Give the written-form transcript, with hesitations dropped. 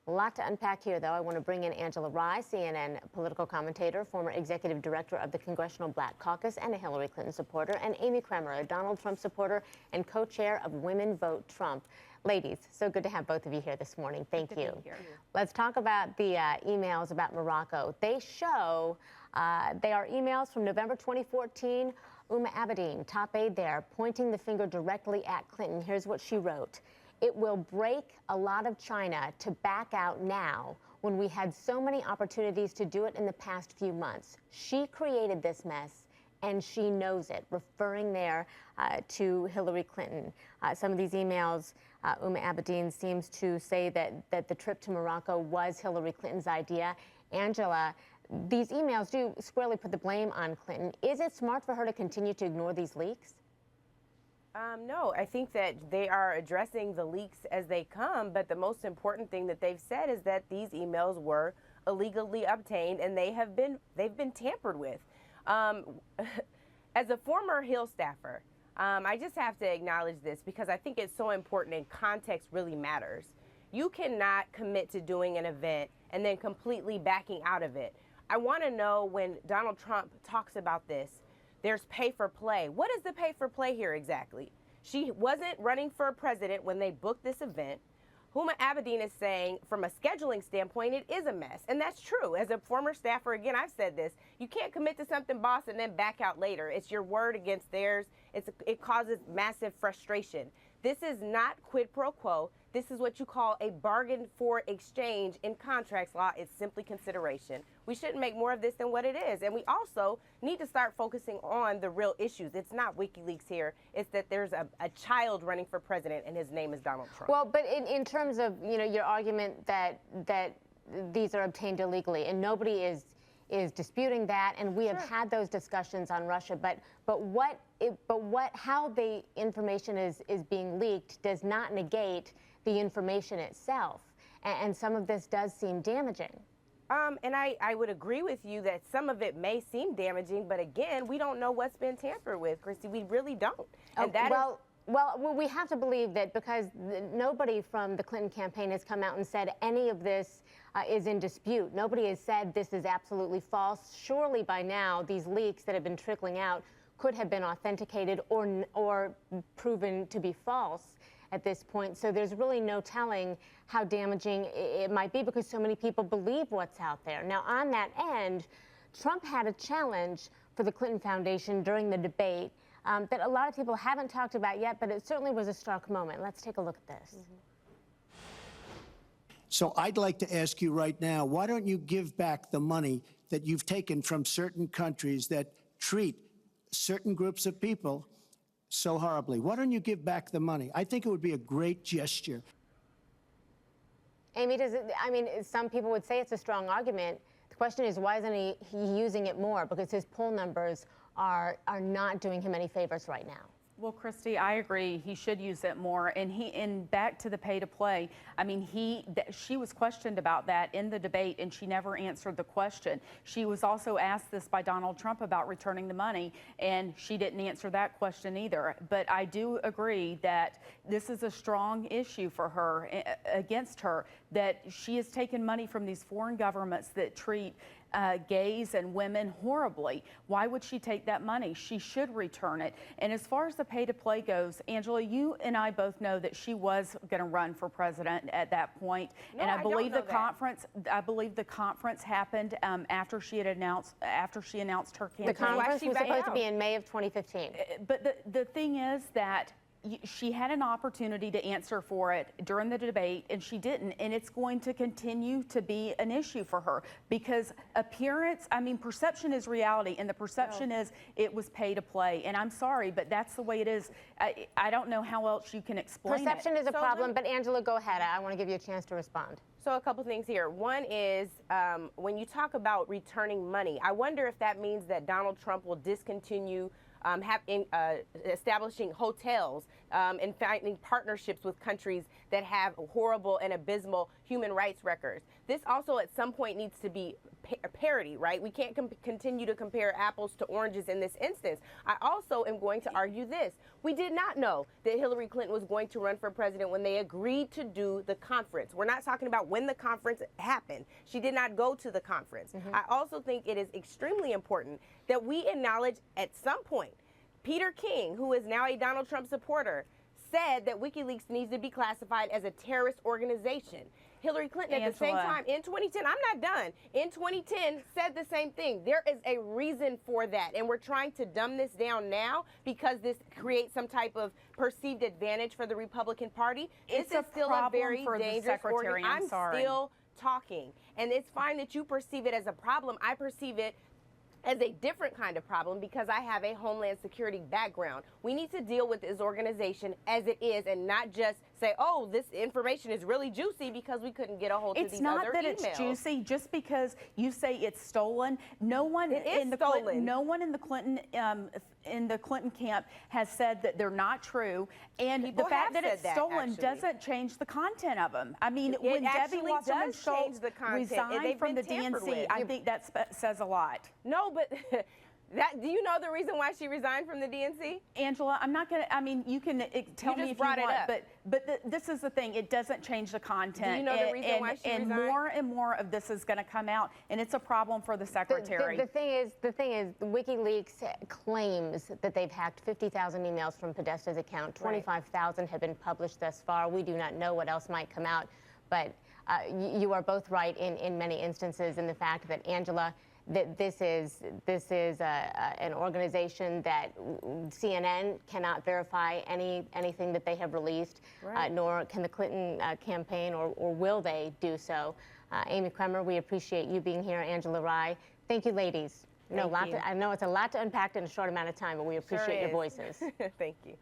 A lot to unpack here, though. I want to bring in Angela Rye, CNN political commentator, former executive director of the Congressional Black Caucus and a Hillary Clinton supporter, and Amy Kremer, a Donald Trump supporter and co-chair of Women Vote Trump. Ladies, so good to have both of you here this morning. Thank you. Let's talk about the emails about Morocco. They show they are emails from November 2014. Huma Abedin, top aide there, pointing the finger directly at Clinton. Here's what she wrote. It will break a lot of China to back out now when we had so many opportunities to do it in the past few months. She created this mess, and she knows it, referring there to Hillary Clinton. Some of these emails, Huma Abedin seems to say that the trip to Morocco was Hillary Clinton's idea. Angela, these emails do squarely put the blame on Clinton. Is it smart for her to continue to ignore these leaks? No, I think that they are addressing the leaks as they come, but the most important thing that they've said is that these emails were illegally obtained and they've been tampered with. As a former Hill staffer, I just have to acknowledge this because I think it's so important and context really matters. You cannot commit to doing an event and then completely backing out of it. I want to know when Donald Trump talks about this, there's pay for play. What is the pay for play here exactly? She wasn't running for president when they booked this event. Huma Abedin is saying from a scheduling standpoint, it is a mess. And that's true. As a former staffer, again, I've said this. You can't commit to something, boss, and then back out later. It's your word against theirs. It causes massive frustration. This is not quid pro quo. This is what you call a bargain for exchange in contracts law. It's simply consideration. We shouldn't make more of this than what it is. And we also need to start focusing on the real issues. It's not WikiLeaks here. It's that there's a child running for president and his name is Donald Trump. Well, but in terms of, your argument that these are obtained illegally, and nobody is disputing that, and we have had those discussions on Russia, but how the information is being leaked does not negate the information itself, and some of this does seem damaging. And I would agree with you that some of it may seem damaging, but again, we don't know what's been tampered with, Christy. We really don't. And Well, we have to believe that because nobody from the Clinton campaign has come out and said any of this is in dispute. Nobody has said this is absolutely false. Surely by now, these leaks that have been trickling out could have been authenticated or proven to be false at this point. So there's really no telling how damaging it might be because so many people believe what's out there. Now, on that end, Trump had a challenge for the Clinton Foundation during the debate that a lot of people haven't talked about yet, but it certainly was a stark moment. Let's take a look at this. So I'd like to ask you right now, why don't you give back the money that you've taken from certain countries that treat certain groups of people so horribly? Why don't you give back the money? I think it would be a great gesture. Amy, some people would say it's a strong argument. The question is, why isn't he using it more? Because his poll numbers are not doing him any favors right now. Well, Christy, I agree. He should use it more. And back to the pay to play. I mean, she was questioned about that in the debate, and she never answered the question. She was also asked this by Donald Trump about returning the money, and she didn't answer that question either. But I do agree that this is a strong issue for her, against her, that she has taken money from these foreign governments that treat gays and women horribly. Why would she take that money? She should return it. And as far as the pay to play goes, Angela, you and I both know that she was going to run for president at that point. No, and I believe the conference happened after she announced her campaign. The conference was supposed to be in May of 2015. But the thing is that she had an opportunity to answer for it during the debate, and she didn't. And it's going to continue to be an issue for her because perception is reality, and the perception is it was pay to play. And I'm sorry, but that's the way it is. I don't know how else you can explain Perception is a problem, but Angela, go ahead. I want to give you a chance to respond. So a couple things here. One is when you talk about returning money, I wonder if that means that Donald Trump will discontinue establishing hotels and finding partnerships with countries that have horrible and abysmal human rights records. This also at some point needs to be parity, right? We can't continue to compare apples to oranges in this instance. I also am going to argue this. We did not know that Hillary Clinton was going to run for president when they agreed to do the conference. We're not talking about when the conference happened. She did not go to the conference. I also think it is extremely important that we acknowledge at some point, Peter King, who is now a Donald Trump supporter, said that WikiLeaks needs to be classified as a terrorist organization. Hillary Clinton at the same time in 2010, I'm not done, in 2010 said the same thing. There is a reason for that, and we're trying to dumb this down now because this creates some type of perceived advantage for the Republican Party. This is still a very dangerous organization. I'm still talking, and it's fine that you perceive it as a problem. I perceive it as a different kind of problem because I have a Homeland Security background. We need to deal with this organization as it is and not just say, oh, this information is really juicy because we couldn't get a hold of these other emails. It's not that it's juicy just because you say it's stolen. No one in the Clinton, no one in the Clinton camp has said that they're not true, and the fact that it's stolen doesn't change the content of them. I mean, when Debbie Wasserman Schultz resigned from the DNC, I think that says a lot. No, but do you know the reason why she resigned from the DNC? Angela, I'm not going to, I mean, you can tell me if you want, but this is the thing. It doesn't change the content. Do you know the reason why she resigned? And more and more of this is going to come out, and it's a problem for the secretary. The thing is, WikiLeaks claims that they've hacked 50,000 emails from Podesta's account. 25,000 have been published thus far. We do not know what else might come out, but you are both right in many instances in the fact that, Angela, that this is an organization that CNN cannot verify anything that they have released, nor can the Clinton campaign, or will they do so. Amy Kremer, we appreciate you being here. Angela Rye, thank you, ladies. I know it's a lot to unpack in a short amount of time, but we appreciate your voices. Thank you.